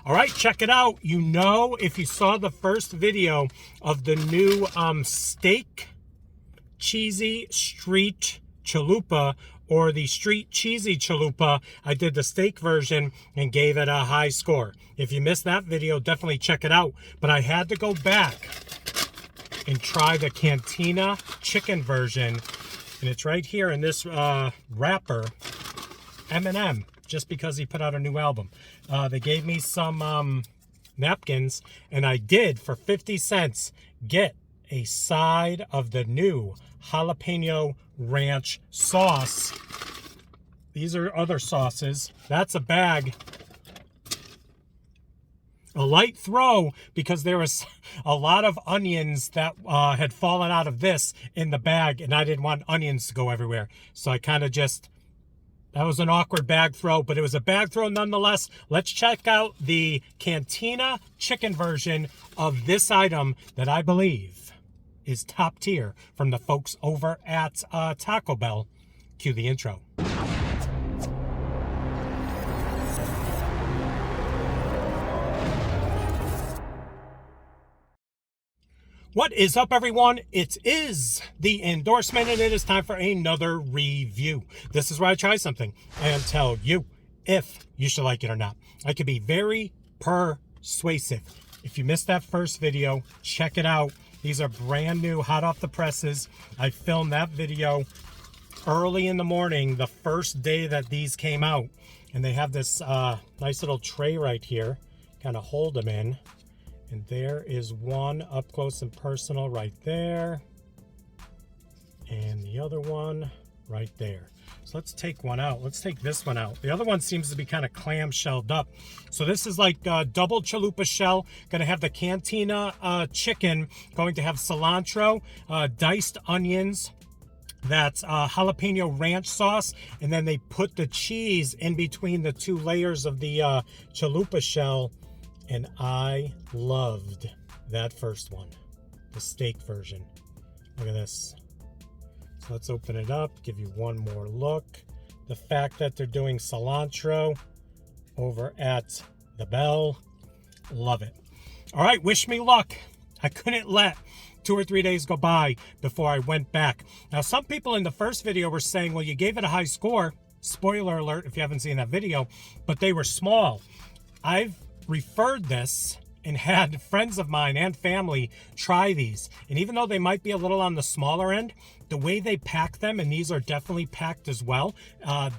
All right, check it out. You know, if you saw the first video of the new steak Cheesy Street Chalupa, or the Street Cheesy Chalupa, I did the steak version and gave it a high score. If you missed that video, definitely check it out. But I had to go back and try the Cantina chicken version. And it's right here in this wrapper, Eminem, just because he put out a new album. They gave me some napkins, and I did, for 50 cents, get a side of the new jalapeno ranch sauce. These are other sauces. That's a bag. A light throw, because there was a lot of onions that had fallen out of this in the bag, and I didn't want onions to go everywhere. So I kind of just, that was an awkward bag throw, but it was a bag throw nonetheless. Let's check out the Cantina chicken version of this item that I believe is top tier from the folks over at Taco Bell. Cue the intro. What is up, everyone? It is the endorsement, and it is time for another review. This is where I try something and tell you if you should like it or not. I can be very persuasive. If you missed that first video, check it out. These are brand new, hot off the presses. I filmed that video early in the morning, the first day that these came out. And they have this nice little tray right here, kind of hold them in. And there is one up close and personal right there. And the other one right there. So let's take one out. Let's take this one out. The other one seems to be kind of clam-shelled up. So this is like a double chalupa shell. Going to have the Cantina chicken. Going to have cilantro, diced onions. That's jalapeno ranch sauce. And then they put the cheese in between the two layers of the chalupa shell. And I loved that first one, the steak version. Look at this. So let's open it up, give you one more look. The fact that they're doing cilantro over at the Bell, love it. All right, wish me luck. I couldn't let 2 or 3 days go by before I went back. Now, some people in the first video were saying, well, you gave it a high score. Spoiler alert if you haven't seen that video, but they were small. I've referred this and had friends of mine and family try these, and even though they might be a little on the smaller end, the way they pack them, and these are definitely packed as well,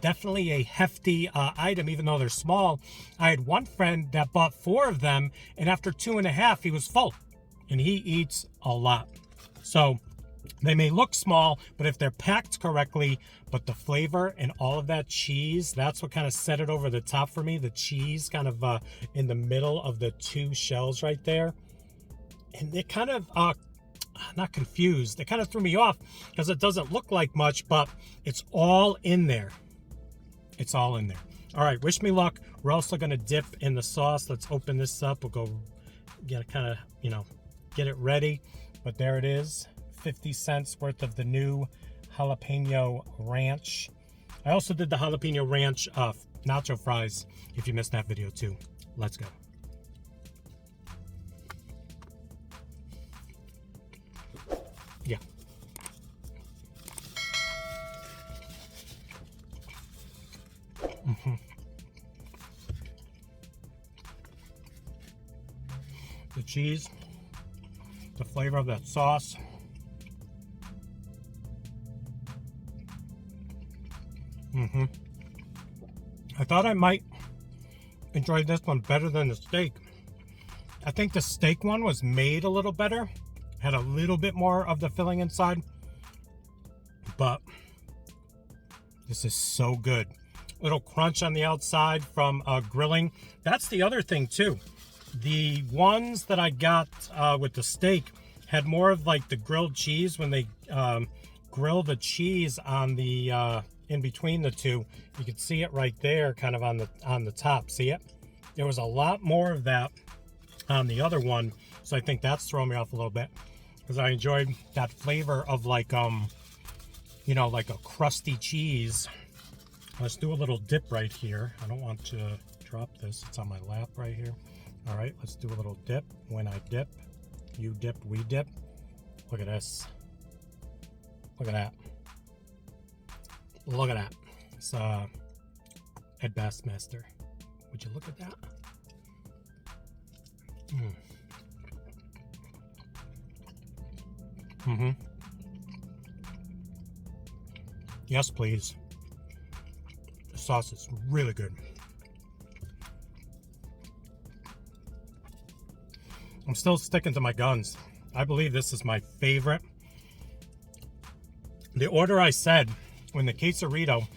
definitely a hefty item even though they're small. I had one friend that bought 4 of them, and after 2.5 he was full, and he eats a lot. So they may look small, but if they're packed correctly, but the flavor and all of that cheese, that's what kind of set it over the top for me. The cheese kind of in the middle of the 2 shells right there. And it kind of, not confused, it kind of threw me off because it doesn't look like much, but it's all in there. It's all in there. All right, wish me luck. We're also going to dip in the sauce. Let's open this up. We'll go get kind of, get it ready. But there it is. 50 cents worth of the new jalapeno ranch. I also did the jalapeno ranch nacho fries if you missed that video too. Let's go. Yeah. The cheese, the flavor of that sauce. I thought I might enjoy this one better than the steak. I think the steak one was made a little better, had a little bit more of the filling inside, but this is so good. Little crunch on the outside from grilling. That's the other thing too. The ones that I got with the steak had more of like the grilled cheese when they grill the cheese on the in between the two. You can see it right there, kind of on the top. See it? There was a lot more of that on the other one, so I think that's throwing me off a little bit because I enjoyed that flavor of like like a crusty cheese. Let's do a little dip right here. I don't want to drop this. It's on my lap right here. All right, let's do a little dip. When I dip, you dip, we dip. Look at this. Look at that. Look at that. It's Ed Bassmaster. Would you look at that? Yes, please. The sauce is really good. I'm still sticking to my guns. I believe this is my favorite. The order I said when the quesarito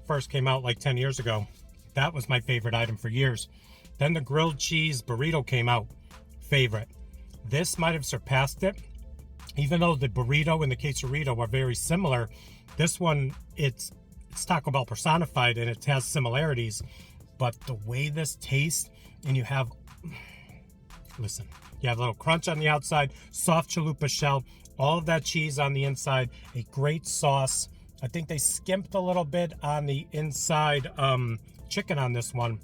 first came out like 10 years ago, that was my favorite item for years. Then the grilled cheese burrito came out, favorite. This might have surpassed it. Even though the burrito and the quesarito are very similar, this one, it's Taco Bell personified and it has similarities. But the way this tastes, and you have, listen, you have a little crunch on the outside, soft chalupa shell, all of that cheese on the inside, a great sauce. I think they skimped a little bit on the inside chicken on this one.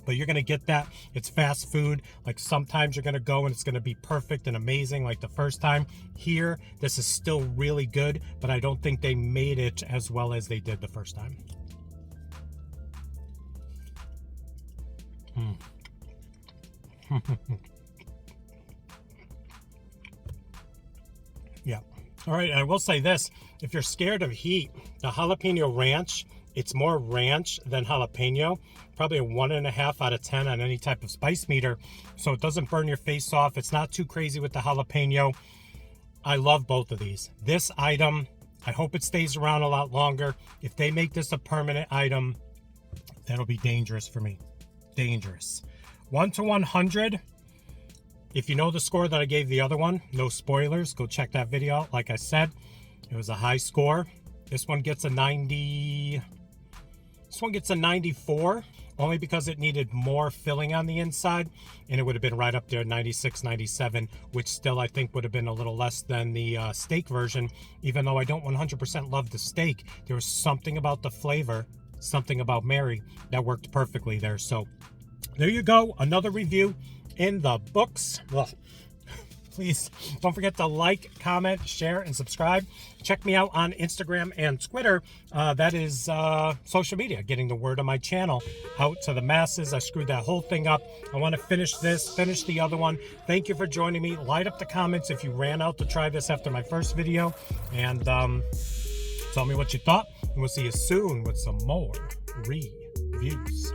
But you're going to get that. It's fast food. Like sometimes you're going to go and it's going to be perfect and amazing like the first time. Here, this is still really good, but I don't think they made it as well as they did the first time. Yeah. All right, I will say this. If you're scared of heat, the jalapeno ranch, it's more ranch than jalapeno. Probably a 1.5 out of 10 on any type of spice meter. So it doesn't burn your face off. It's not too crazy with the jalapeno. I love both of these. This item, I hope it stays around a lot longer. If they make this a permanent item, that'll be dangerous for me. Dangerous. 1 to 100. If you know the score that I gave the other one, no spoilers, go check that video out. Like I said, it was a high score. This one gets a 90. This one gets a 94, only because it needed more filling on the inside, and it would have been right up there, 96, 97, which still I think would have been a little less than the steak version. Even though I don't 100% love the steak, there was something about the flavor, something about Mary that worked perfectly there. So there you go, another review in the books. Well, please don't forget to like, comment, share, and subscribe. Check me out on Instagram and Twitter. That is social media, getting the word of my channel out to the masses. I screwed that whole thing up. I want to finish this, finish the other one. Thank you for joining me. Light up the comments if you ran out to try this after my first video. And tell me what you thought. And we'll see you soon with some more reviews.